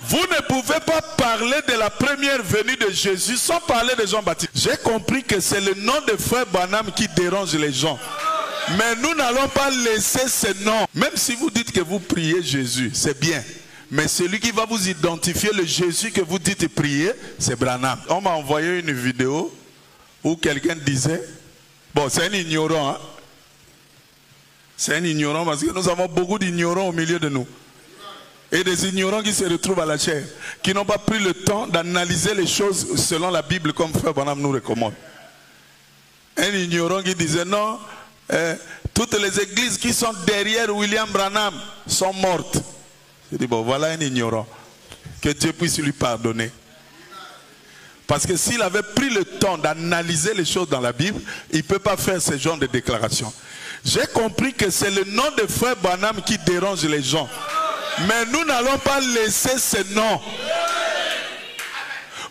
Vous ne pouvez pas parler de la première venue de Jésus sans parler de Jean-Baptiste. J'ai compris que c'est le nom de frère Branham qui dérange les gens. Mais nous n'allons pas laisser ce nom. Même si vous dites que vous priez Jésus, c'est bien. Mais celui qui va vous identifier le Jésus que vous dites prier, c'est Branham. On m'a envoyé une vidéo où quelqu'un disait, bon c'est un ignorant, hein? C'est un ignorant parce que nous avons beaucoup d'ignorants au milieu de nous. Et des ignorants qui se retrouvent à la chair, qui n'ont pas pris le temps d'analyser les choses selon la Bible comme frère Branham nous recommande. Un ignorant qui disait non, toutes les églises qui sont derrière William Branham sont mortes. Je dis bon, voilà un ignorant. Que Dieu puisse lui pardonner. Parce que s'il avait pris le temps d'analyser les choses dans la Bible, il ne peut pas faire ce genre de déclaration. J'ai compris que c'est le nom de frère Branham qui dérange les gens. Mais nous n'allons pas laisser ce nom.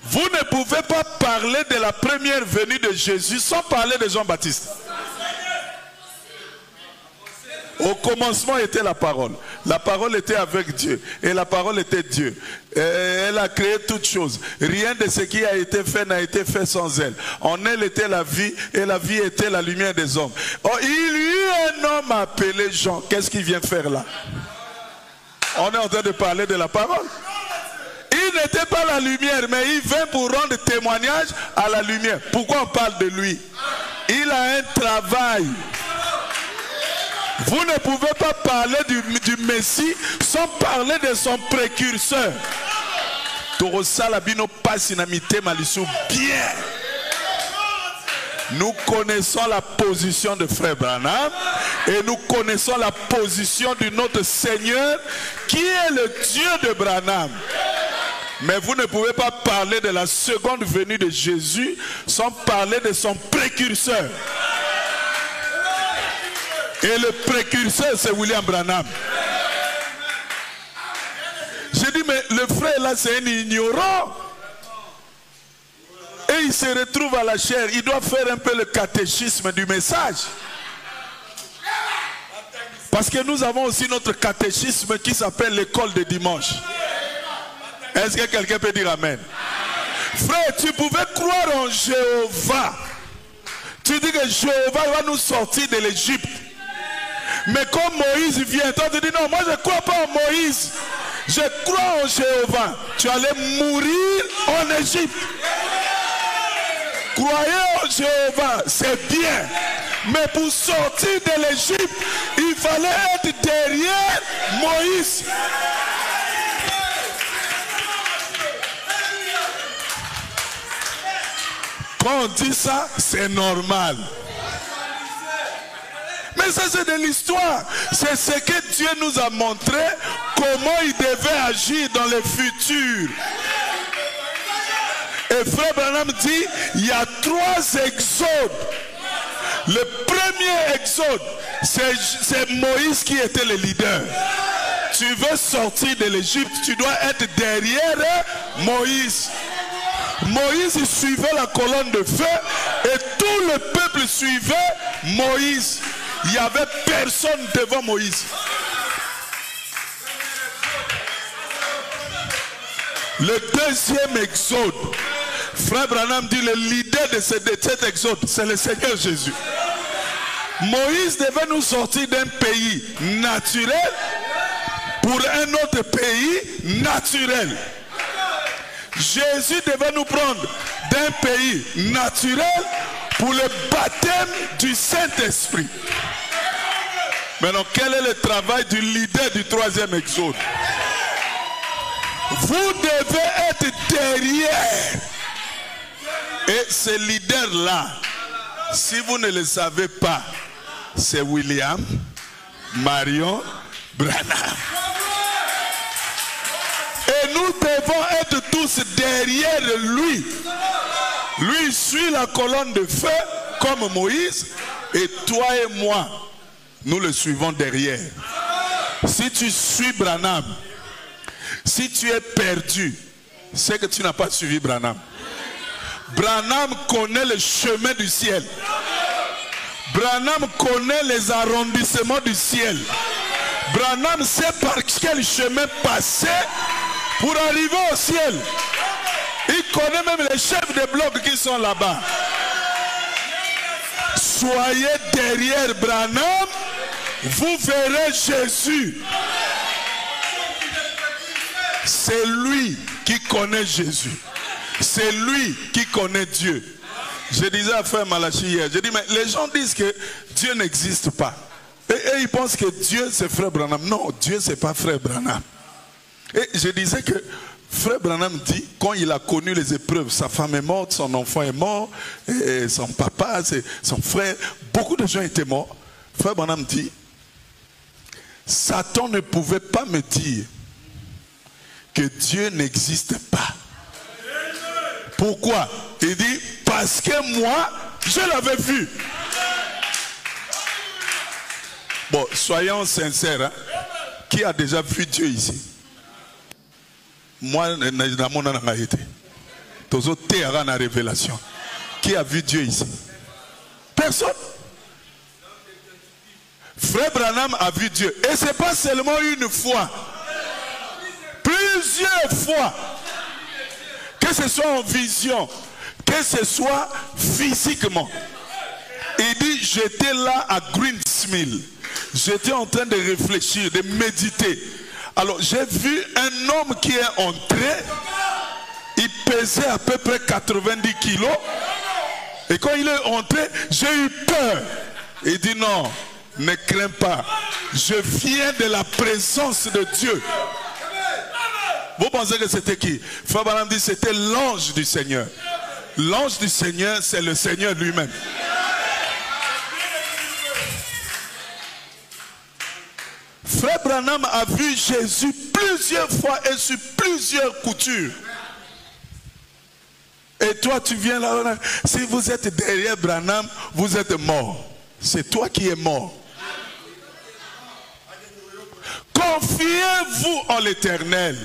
Vous ne pouvez pas parler de la première venue de Jésus sans parler de Jean-Baptiste. Au commencement était la parole. La parole était avec Dieu. Et la parole était Dieu. Elle a créé toutes choses. Rien de ce qui a été fait n'a été fait sans elle. En elle était la vie. Et la vie était la lumière des hommes. Oh, il y eut un homme appelé Jean. Qu'est-ce qu'il vient faire là? On est en train de parler de la parole. Il n'était pas la lumière, mais il vint pour rendre témoignage à la lumière. Pourquoi on parle de lui? Il a un travail. Vous ne pouvez pas parler du Messie sans parler de son précurseur. Bien. Nous connaissons la position de frère Branham et nous connaissons la position de notre Seigneur qui est le Dieu de Branham. Mais vous ne pouvez pas parler de la seconde venue de Jésus sans parler de son précurseur. Et le précurseur, c'est William Branham. J'ai dit, mais le frère là, c'est un ignorant. Et il se retrouve à la chair. Il doit faire un peu le catéchisme du message. Parce que nous avons aussi notre catéchisme qui s'appelle l'école de dimanche. Est-ce que quelqu'un peut dire amen? Frère, tu pouvais croire en Jéhovah. Tu dis que Jéhovah va nous sortir de l'Égypte. Mais comme Moïse vient, toi tu dis non, moi je ne crois pas en Moïse. Je crois en Jéhovah. Tu allais mourir en Égypte. Croyez en Jéhovah, c'est bien. Mais pour sortir de l'Égypte, il fallait être derrière Moïse. Quand on dit ça, c'est normal. Mais ça c'est de l'histoire. C'est ce que Dieu nous a montré, comment il devait agir dans le futur. Et frère Branham dit, il y a 3 exodes. Le premier exode, c'est Moïse qui était le leader. Tu veux sortir de l'Égypte, tu dois être derrière Moïse. Moïse suivait la colonne de feu et tout le peuple suivait Moïse. Il n'y avait personne devant Moïse. Le deuxième exode, frère Branham dit, le leader de cet exode, c'est le Seigneur Jésus. Moïse devait nous sortir d'un pays naturel pour un autre pays naturel. Jésus devait nous prendre d'un pays naturel pour le baptême du Saint-Esprit. Maintenant, quel est le travail du leader du 3e exode? Vous devez être derrière. Et ce leader-là, si vous ne le savez pas, c'est William Marion Branham. Et nous devons être tous derrière lui. Lui suit la colonne de feu comme Moïse. Et toi et moi, nous le suivons derrière. Si tu suis Branham, si tu es perdu, c'est que tu n'as pas suivi Branham. Branham connaît le chemin du ciel. Branham connaît les arrondissements du ciel. Branham sait par quel chemin passer pour arriver au ciel. Il connaît même les chefs de blocs qui sont là-bas. Soyez derrière Branham, vous verrez Jésus. C'est lui qui connaît Jésus. C'est lui qui connaît Dieu. Je disais à Frère Malachi hier, je dis, mais les gens disent que Dieu n'existe pas. Et ils pensent que Dieu c'est Frère Branham. Non, Dieu c'est pas Frère Branham. Et je disais que Frère Branham dit, quand il a connu les épreuves, sa femme est morte, son enfant est mort, et son papa, son frère, beaucoup de gens étaient morts. Frère Branham dit, Satan ne pouvait pas me dire que Dieu n'existe pas. Pourquoi? Il dit, parce que moi, je l'avais vu. Bon, soyons sincères, hein? Qui a déjà vu Dieu ici? Moi, je n'ai pas été. Toujours terrain en révélation. Qui a vu Dieu ici? Personne. Frère Branham a vu Dieu. Et ce n'est pas seulement une fois. Plusieurs fois. Que ce soit en vision, que ce soit physiquement. Il dit, j'étais là à Greensmill. J'étais en train de réfléchir, de méditer. Alors j'ai vu un homme qui est entré. Il pesait à peu près 90 kilos. Et quand il est entré, j'ai eu peur. Il dit non, ne crains pas. Je viens de la présence de Dieu. Vous pensez que c'était qui? Frère Branham dit c'était l'ange du Seigneur. L'ange du Seigneur, c'est le Seigneur lui-même. Frère Branham a vu Jésus plusieurs fois et sur plusieurs coutures. Et toi tu viens là, si vous êtes derrière Branham, vous êtes mort. C'est toi qui es mort. Confiez-vous en l'Éternel.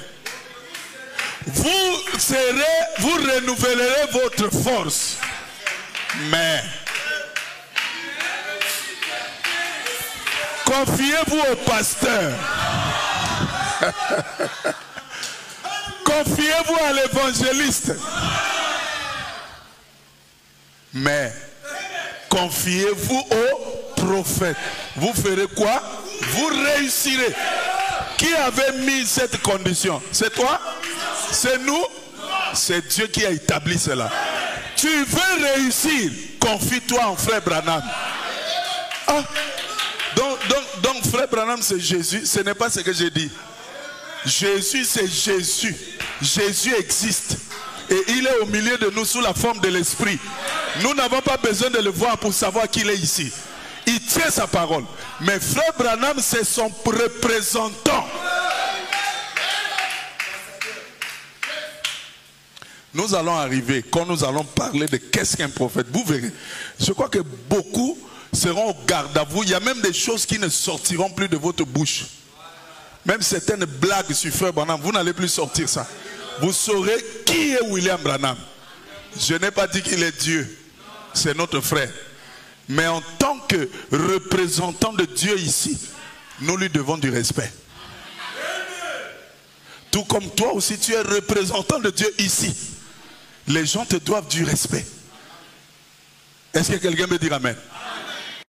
Vous renouvellerez votre force. Mais confiez-vous au pasteur. Confiez-vous à l'évangéliste. Mais confiez-vous au prophète. Vous ferez quoi? Vous réussirez. Qui avait mis cette condition? C'est toi? C'est nous? C'est Dieu qui a établi cela. Tu veux réussir? Confie-toi en Frère Branham. Ah. Donc Frère Branham c'est Jésus. Ce n'est pas ce que j'ai dit. Jésus c'est Jésus. Jésus existe. Et il est au milieu de nous sous la forme de l'esprit. Nous n'avons pas besoin de le voir pour savoir qu'il est ici. Il tient sa parole. Mais Frère Branham c'est son représentant. Nous allons arriver, quand nous allons parler de qu'est-ce qu'un prophète, vous verrez. Je crois que beaucoup seront au garde à vous. Il y a même des choses qui ne sortiront plus de votre bouche. Même certaines blagues sur Frère Branham, vous n'allez plus sortir ça. Vous saurez qui est William Branham. Je n'ai pas dit qu'il est Dieu. C'est notre frère. Mais en tant que représentant de Dieu ici, nous lui devons du respect. Tout comme toi aussi, tu es représentant de Dieu ici. Les gens te doivent du respect. Est-ce que quelqu'un peut dire amen?